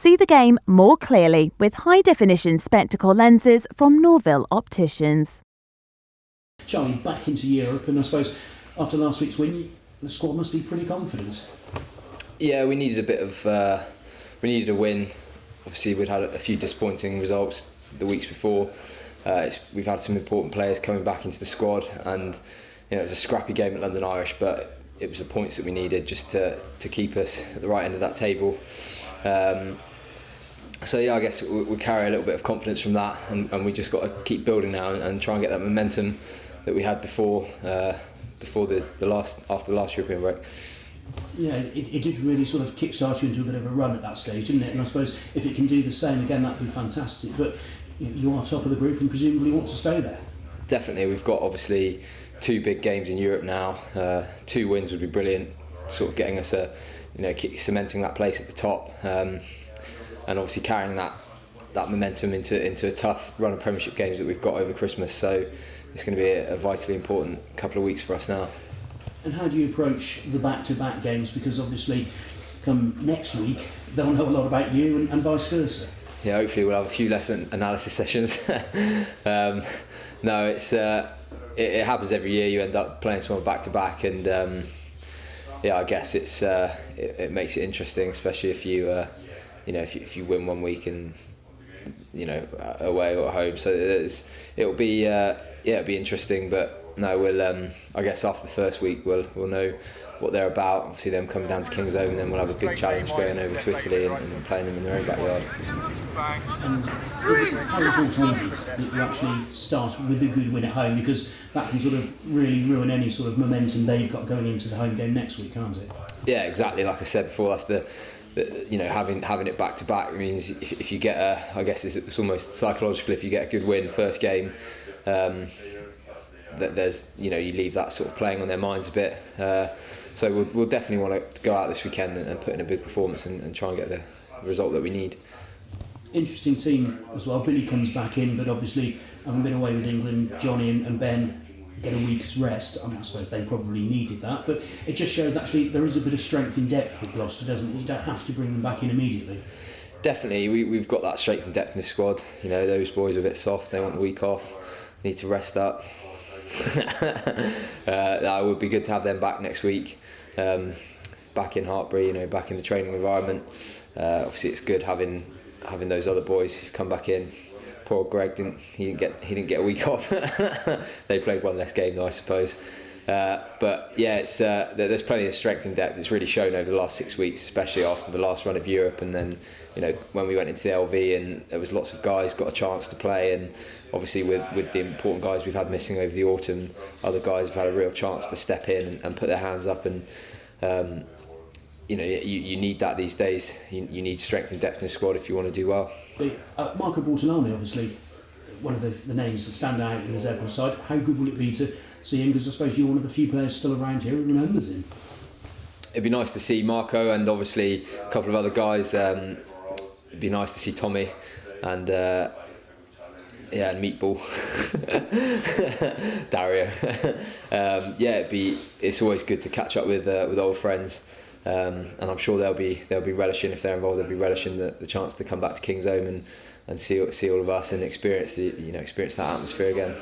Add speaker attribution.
Speaker 1: See the game more clearly with high-definition spectacle lenses from Norville Opticians.
Speaker 2: Charlie, back into Europe, and I suppose after last week's win, the squad must be pretty confident.
Speaker 3: Yeah, we needed a win. Obviously, we'd had a few disappointing results the weeks before. We've had some important players coming back into the squad, and it was a scrappy game at London Irish, but it was the points that we needed just to keep us at the right end of that table. So yeah, I guess we carry a little bit of confidence from that, and we just got to keep building now and try and get that momentum that we had before after the last European break.
Speaker 2: Yeah, it did really sort of kickstart you into a bit of a run at that stage, didn't it? And I suppose if it can do the same again, that'd be fantastic. But you are top of the group and presumably want to stay there.
Speaker 3: Definitely, we've got obviously 2 big games in Europe now. 2 wins would be brilliant, sort of getting us cementing that place at the top, and obviously carrying that momentum into a tough run of Premiership games that we've got over Christmas. So it's going to be a vitally important couple of weeks for us now.
Speaker 2: And how do you approach the back-to-back games? Because obviously, come next week, they'll know a lot about you and vice versa.
Speaker 3: Yeah, hopefully we'll have a few less analysis sessions. No, it happens every year. You end up playing someone back-to-back, and I guess it makes it interesting, especially if you if you win one week and away or at home. So it'll be interesting, but. No, we'll. I guess after the first week, we'll know what they're about. Obviously, them coming down to King's Home, and then we'll have a big challenge going over to Italy and playing them in their own backyard.
Speaker 2: And how important is it that you actually start with a good win at home, because that can sort of really ruin any sort of momentum they've got going into the home game next week, can't it? Yeah,
Speaker 3: exactly. Like I said before, that's the having it back to back means if you get I guess it's almost psychological. If you get a good win first game. That there's you leave that sort of playing on their minds a bit, so we'll definitely want to go out this weekend and put in a big performance and try and get the result that we need.
Speaker 2: Interesting team as well. Billy comes back in, but obviously having been away with England, Johnny and Ben get a week's rest. I suppose they probably needed that, but it just shows actually there is a bit of strength in depth with Gloucester, doesn't it? You don't have to bring them back in immediately.
Speaker 3: Definitely, we've got that strength and depth in the squad. Those boys are a bit soft, they want the week off, need to rest up. That would be good to have them back next week, back in Hartbury, back in the training environment. Obviously, it's good having those other boys who've come back in. Poor Greg didn't get a week off. They played one less game though, I suppose. But yeah, there's plenty of strength and depth. It's really shown over the last 6 weeks, especially after the last run of Europe, and then when we went into the LV and there was lots of guys got a chance to play, and obviously with the important guys we've had missing over the autumn, other guys have had a real chance to step in and put their hands up, and you need that these days. You need strength and depth in the squad if you want to do well.
Speaker 2: Marco Bortonami, obviously one of the names that stand out in the Zebre side. How good will it be to see him? Because I suppose you're one of the few players still around here who remembers him.
Speaker 3: It'd be nice to see Marco and obviously a couple of other guys. It'd be nice to see Tommy and and Meatball, Dario. It's always good to catch up with old friends, and I'm sure they'll be relishing, if they're involved, they'll be relishing the chance to come back to King's Home and see all of us and experience that atmosphere again.